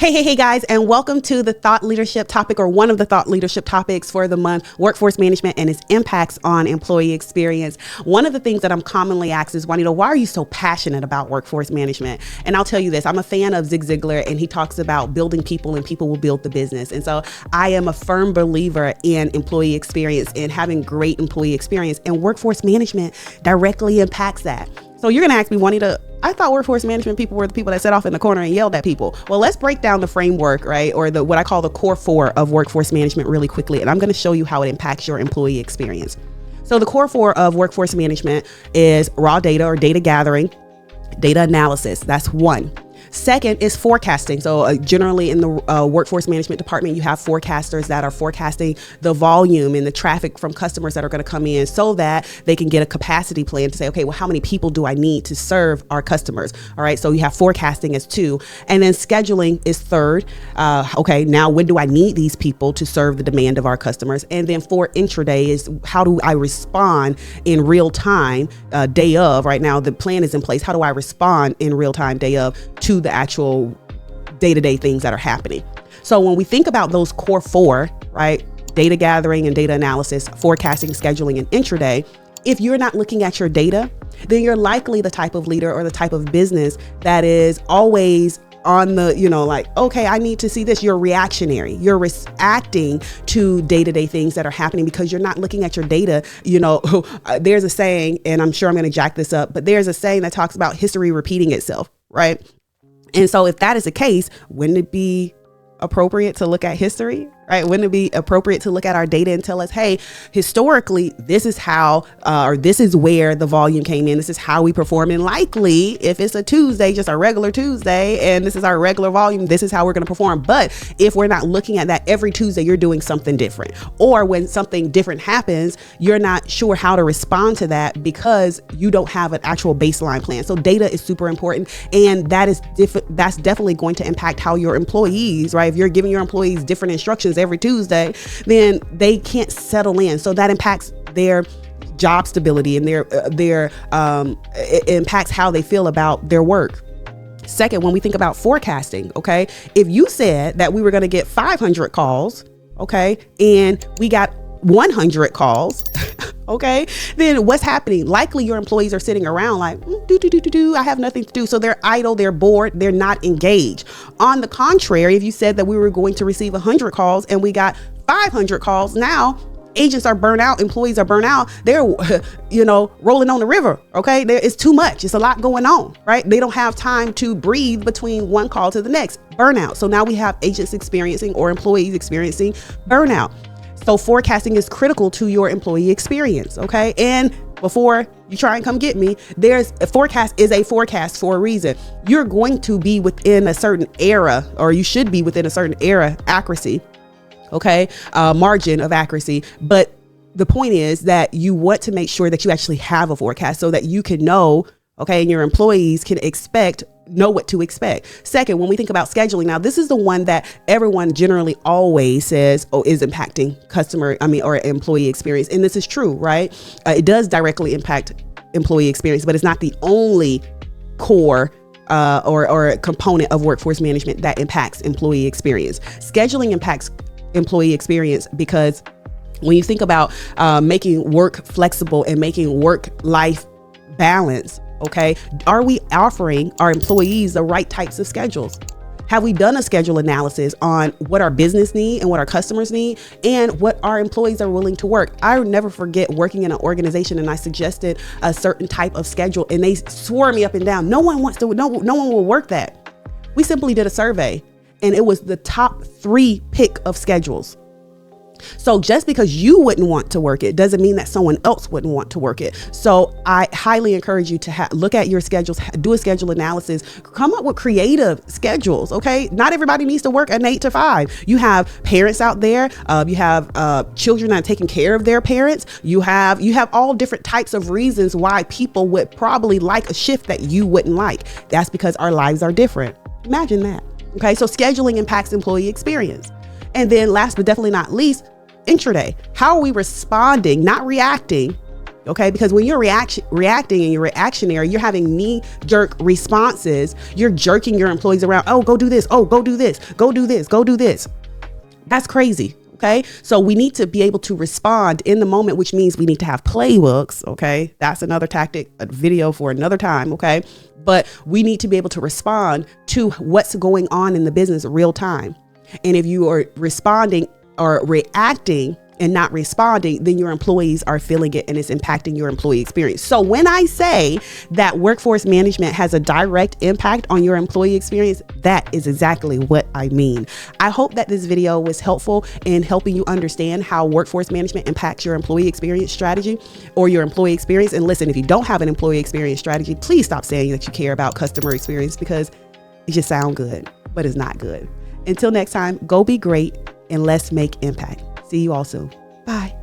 Hey guys, and welcome to the thought leadership topic, or one of the thought leadership topics for the month, workforce management and its impacts on employee experience. One of the things that I'm commonly asked is, Juanita, why are you so passionate about workforce management? And I'll tell you this, I'm a fan of Zig Ziglar, and he talks about building people and people will build the business. And so I am a firm believer in employee experience and having great employee experience, and workforce management directly impacts that. So you're going to ask me, Juanita, I thought workforce management people were the people that sat off in the corner and yelled at people. Well, let's break down the framework, right? Or what I call the core four of workforce management really quickly. And I'm going to show you how it impacts your employee experience. So the core four of workforce management is raw data or data gathering, data analysis. That's one. Second is forecasting. So generally in the workforce management department, you have forecasters that are forecasting the volume and the traffic from customers that are going to come in so that they can get a capacity plan to say, okay, well, how many people do I need to serve our customers? All right. So you have forecasting as two. And then scheduling is third. Okay, now when do I need these people to serve the demand of our customers? And then for intraday is how do I respond in real time, day of. Right now, the plan is in place. How do I respond in real time, day of, to the actual day-to-day things that are happening? So when we think about those core four, right, data gathering and data analysis, forecasting, scheduling, and intraday, if you're not looking at your data, then you're likely the type of leader or the type of business that is always on the, like, okay, I need to see this. You're reactionary. You're reacting to day-to-day things that are happening because you're not looking at your data. There's a saying, and I'm sure I'm going to jack this up, but there's a saying that talks about history repeating itself, right? And so if that is the case, wouldn't it be appropriate to look at history, right? Wouldn't it be appropriate to look at our data and tell us, hey, historically, this is how, or this is where the volume came in. This is how we perform. And likely, if it's a Tuesday, just a regular Tuesday, and this is our regular volume, this is how we're going to perform. But if we're not looking at that every Tuesday, you're doing something different. Or when something different happens, you're not sure how to respond to that because you don't have an actual baseline plan. So data is super important. And that's definitely going to impact how your employees, right? If you're giving your employees different instructions every Tuesday, then they can't settle in. So that impacts their job stability and it impacts how they feel about their work. Second, when we think about forecasting, okay, if you said that we were going to get 500 calls, okay, and we got 100 calls, okay, then what's happening? Likely your employees are sitting around like, I have nothing to do. So they're idle, they're bored, they're not engaged. On the contrary, if you said that we were going to receive 100 calls and we got 500 calls, now agents are burnt out, employees are burnt out. They're, rolling on the river. Okay. It's too much. It's a lot going on, right? They don't have time to breathe between one call to the next. Burnout. So now we have agents experiencing or employees experiencing burnout. So forecasting is critical to your employee experience. Okay. And before you try and come get me, there's a forecast is a forecast for a reason. You're going to be within a certain era, or you should be within a certain era accuracy. Okay. Margin of accuracy. But the point is that you want to make sure that you actually have a forecast so that you can know, okay, and your employees can know what to expect. Second, when we think about scheduling, now this is the one that everyone generally always says, is impacting or employee experience. And this is true, right? It does directly impact employee experience, but it's not the only core or component of workforce management that impacts employee experience. Scheduling impacts employee experience because when you think about making work flexible and making work-life balance, okay, are we offering our employees the right types of schedules? Have we done a schedule analysis on what our business need and what our customers need and what our employees are willing to work? I will never forget working in an organization and I suggested a certain type of schedule and they swore me up and down. No one will work that. We simply did a survey and it was the top 3 pick of schedules. So just because you wouldn't want to work it doesn't mean that someone else wouldn't want to work it. So I highly encourage you to look at your schedules, do a schedule analysis, come up with creative schedules. Okay. Not everybody needs to work an 8 to 5. You have parents out there. You have children that are taking care of their parents. You have all different types of reasons why people would probably like a shift that you wouldn't like. That's because our lives are different. Imagine that. Okay. So scheduling impacts employee experience. And then last but definitely not least, intraday. How are we responding, not reacting, Okay, because when you're reacting and you're reactionary, you're having knee-jerk responses. You're jerking your employees around. Oh, go do this. Oh, go do this. Go do this. Go do this. That's crazy. Okay, so we need to be able to respond in the moment, which means we need to have playbooks. Okay, that's another tactic, a video for another time. Okay, but we need to be able to respond to what's going on in the business real time. And if you are responding or reacting and not responding, then your employees are feeling it and it's impacting your employee experience. So when I say that workforce management has a direct impact on your employee experience, that is exactly what I mean. I hope that this video was helpful in helping you understand how workforce management impacts your employee experience strategy or your employee experience. And listen, if you don't have an employee experience strategy, please stop saying that you care about customer experience because it just sounds good, but it's not good. Until next time, go be great and let's make impact. See you all soon. Bye.